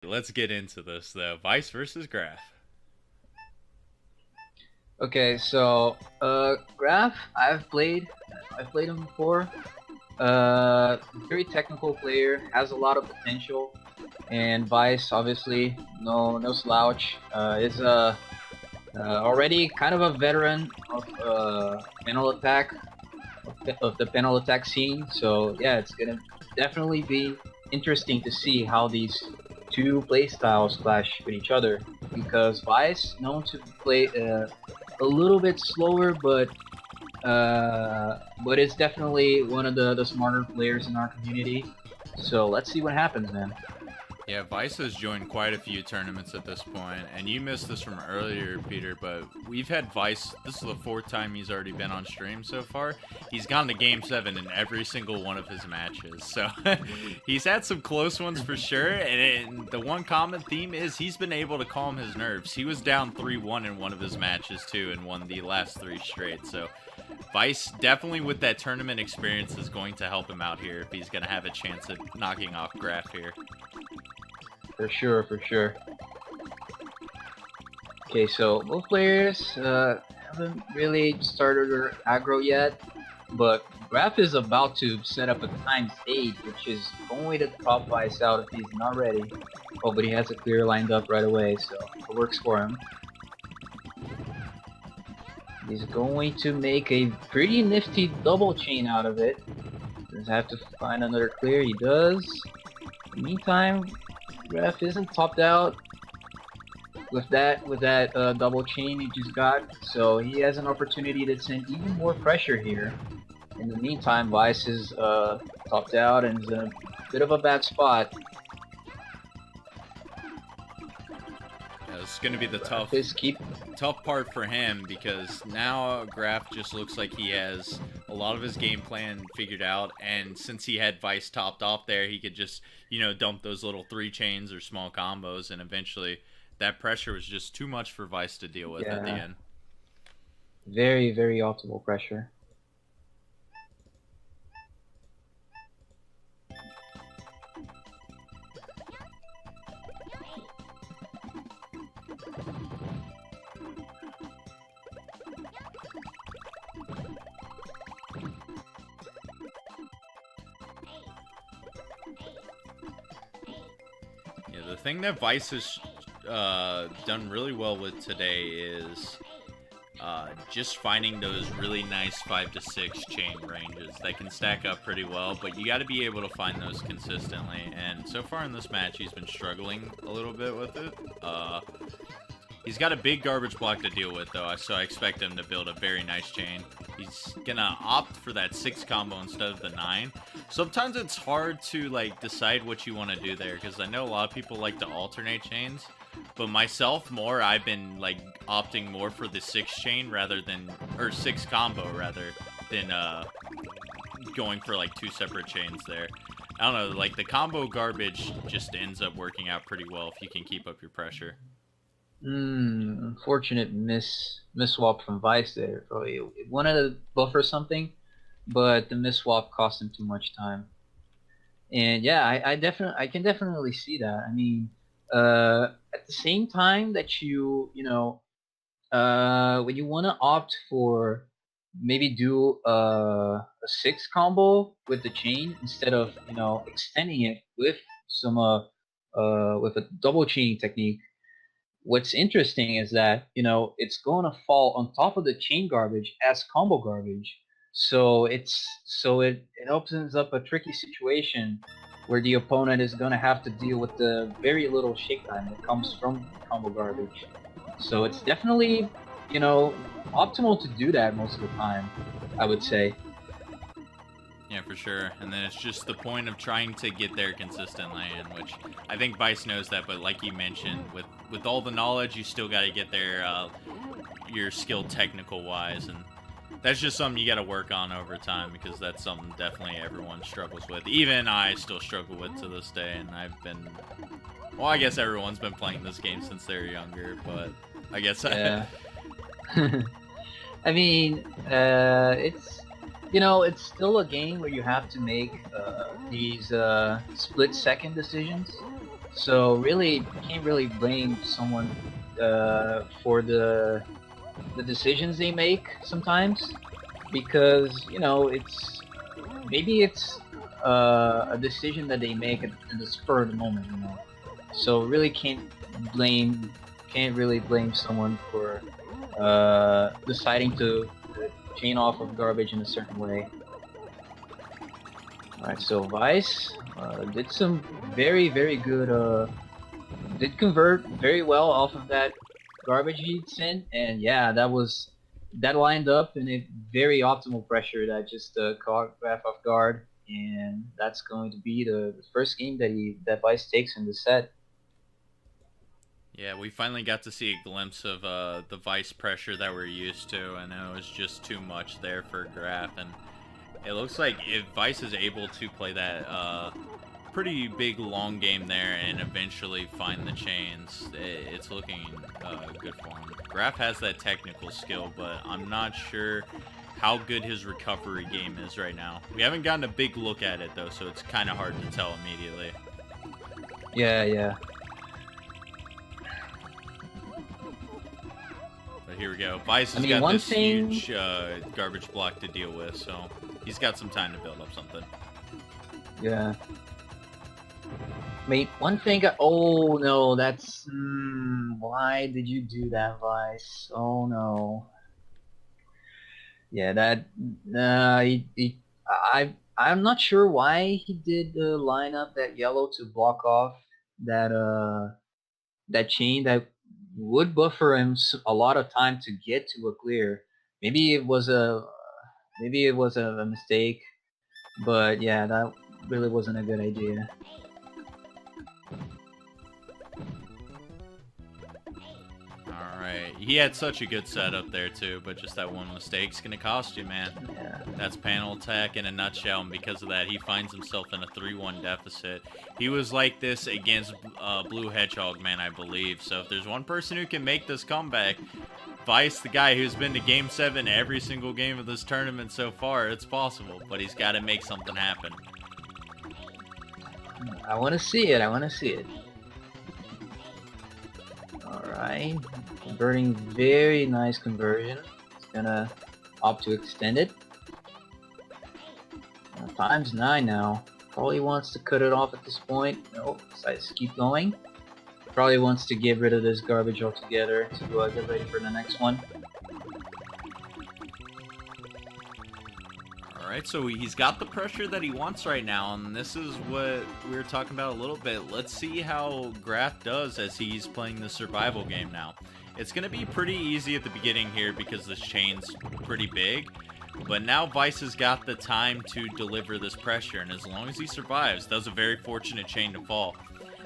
let's get into this though. Vyce versus Graff. Okay, so Graff, I've played him before. Very technical player, has a lot of potential, and Vyce, obviously, no slouch. Is already kind of a veteran of panel attack of the panel attack scene. So yeah, it's gonna definitely be interesting to see how these two playstyles clash with each other. Because Vyce known to play a little bit slower, but it's definitely one of the smarter players in our community. So let's see what happens, man. Yeah, Vyce has joined quite a few tournaments at this point, and you missed this from earlier, Peter, but we've had Vyce, this is the fourth time he's already been on stream so far. He's gone to Game 7 in every single one of his matches, so he's had some close ones for sure, and the one common theme is he's been able to calm his nerves. He was down 3-1 in one of his matches, too, and won the last 3 straight, so Vyce, definitely with that tournament experience, is going to help him out here if he's going to have a chance at knocking off Graff here. For sure, for sure. Okay, so both players haven't really started their aggro yet, but Graff is about to set up a ×8, which is going to top Vyce out if he's not ready. Oh, but he has a clear lined up right away, so it works for him. He's going to make a pretty nifty double chain out of it. Does have to find another clear, he does. In the meantime, Graff isn't topped out with that double chain he just got, so he has an opportunity to send even more pressure here. In the meantime, Vyce is topped out and is in a bit of a bad spot. Yeah, this is going to be the tough part for him, because now Graff just looks like he has a lot of his game plan figured out, and since he had Vyce topped off there, he could just, you know, dump those little 3 chains or small combos, and eventually that pressure was just too much for Vyce to deal with at the end. Very, very optimal pressure. The thing that Vyce has done really well with today is just finding those really nice 5 to 6 chain ranges that can stack up pretty well, but you got to be able to find those consistently, and so far in this match he's been struggling a little bit with it. He's got a big garbage block to deal with though, so I expect him to build a very nice chain. He's gonna opt for that 6 combo instead of the 9. Sometimes it's hard to like decide what you want to do there, because I know a lot of people like to alternate chains, but myself I've been like opting more for the 6 chain rather than, or 6 combo rather than going for like 2 separate chains there. I don't know, like the combo garbage just ends up working out pretty well if you can keep up your pressure. Unfortunate miss swap from Vyce there. Probably it wanted to buffer something, but the miss swap cost him too much time. And yeah, I can definitely see that. I mean, at the same time that when you want to opt for maybe do a 6 combo with the chain instead of extending it with some with a double chaining technique. What's interesting is that it's going to fall on top of the chain garbage as combo garbage, so it opens up a tricky situation where the opponent is going to have to deal with the very little shake time that comes from combo garbage. So it's definitely optimal to do that most of the time, I would say. Yeah, for sure. And then it's just the point of trying to get there consistently, in which I think Vyce knows that, but like you mentioned, with all the knowledge, you still got to get there, your skill technical wise, and that's just something you got to work on over time, because that's something definitely everyone struggles with. Even I still struggle with to this day, and well, I guess everyone's been playing this game since they were younger, but I guess yeah. I mean, it's still a game where you have to make these split-second decisions. So really, can't really blame someone for the decisions they make sometimes, because you know it's maybe it's a decision that they make at the spur of the moment, you know. So really blame can't really blame someone for deciding to chain off of garbage in a certain way. Alright, so Vyce did some very good did convert very well off of that garbage he sent, and yeah, that lined up in a very optimal pressure that just caught Graff off guard, and that's going to be the first game that Vyce takes in the set. Yeah, we finally got to see a glimpse of the Vyce pressure that we're used to, and it was just too much there for Graff. And it looks like if Vyce is able to play that pretty big long game there and eventually find the chains, it's looking good for him. Graff has that technical skill, but I'm not sure how good his recovery game is right now. We haven't gotten a big look at it though, so it's kind of hard to tell immediately. Yeah. But here we go. Vyce has got this huge garbage block to deal with, so he's got some time to build up something. Yeah. Wait, one thing. Oh no, that's. Why did you do that, Vyce? Oh no. Yeah, that. I'm not sure why he did line up that yellow to block off that that chain that would buffer him a lot of time to get to a clear. Maybe it was a mistake, but yeah, that really wasn't a good idea. Alright, he had such a good setup there too, but just that one mistake's gonna cost you, man. Yeah. That's panel attack in a nutshell, and because of that, he finds himself in a 3-1 deficit. He was like this against Blue Hedgehog, man, I believe. So if there's one person who can make this comeback, Vyce, the guy who's been to Game 7 every single game of this tournament so far, it's possible, but he's got to make something happen. I want to see it. Alright. Converting, very nice conversion. It's gonna opt to extend it. Times 9 now. Probably wants to cut it off at this point. Nope, decides to keep going. Probably wants to get rid of this garbage altogether to get ready for the next one. Alright, so he's got the pressure that he wants right now, and this is what we were talking about a little bit. Let's see how Graff does as he's playing the survival game now. It's going to be pretty easy at the beginning here because this chain's pretty big, but now Vyce has got the time to deliver this pressure, and as long as he survives, that was a very fortunate chain to fall.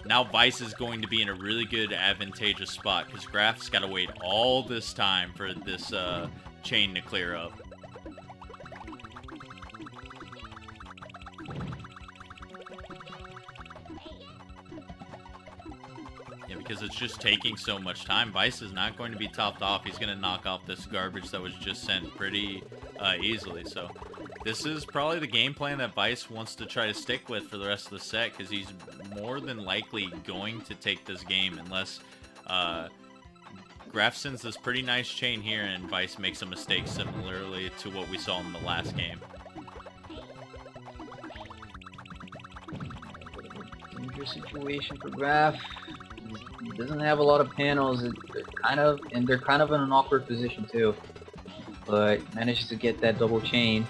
Now Vyce is going to be in a really good advantageous spot because Graff's got to wait all this time for this chain to clear up. Because it's just taking so much time. Vyce is not going to be topped off. He's going to knock off this garbage that was just sent pretty easily. So this is probably the game plan that Vyce wants to try to stick with for the rest of the set, because he's more than likely going to take this game unless Graff sends this pretty nice chain here and Vyce makes a mistake similarly to what we saw in the last game. Dangerous situation for Graff. He doesn't have a lot of panels. They're kind of in an awkward position too. But manages to get that double chain.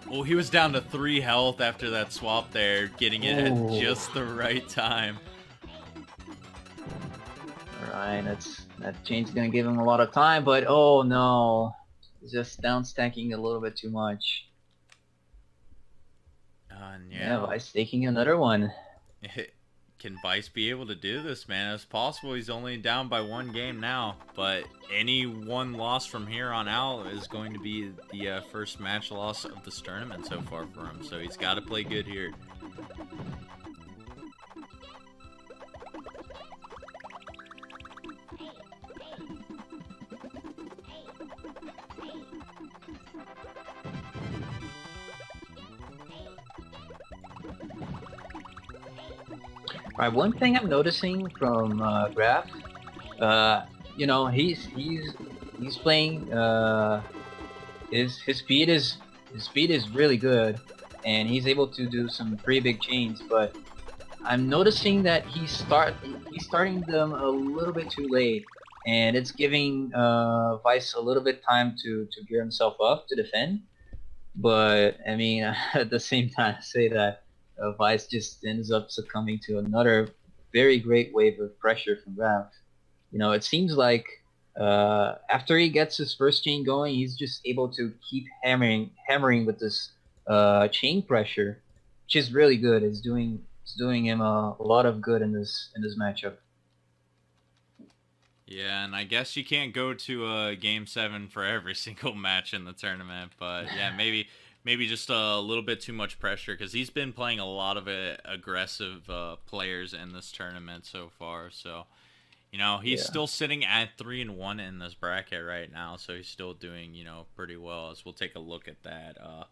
Well, he was down to 3 health after that swap there, getting it at just the right time. Alright, that chain's gonna give him a lot of time, but oh no. Just down stacking a little bit too much. Yeah, Vyce taking another one. Can Vyce be able to do this, man? It's possible. He's only down by 1 game now, but any one loss from here on out is going to be the first match loss of this tournament so far for him, so he's got to play good here. Right, one thing I'm noticing from Graff, uh, you know, he's playing. His speed is really good, and he's able to do some pretty big chains. But I'm noticing that he's starting them a little bit too late, and it's giving Vyce a little bit time to gear himself up to defend. But I mean, at the same time, I say that Vyce just ends up succumbing to another very great wave of pressure from Graff. You know, it seems like after he gets his first chain going, he's just able to keep hammering with this chain pressure, which is really good. It's doing him a lot of good in this matchup. Yeah, and I guess you can't go to a game 7 for every single match in the tournament, but yeah, maybe just a little bit too much pressure because he's been playing a lot of aggressive players in this tournament so far. So he's Yeah. still sitting at 3-1 in this bracket right now, so he's still doing pretty well. As we'll take a look at that.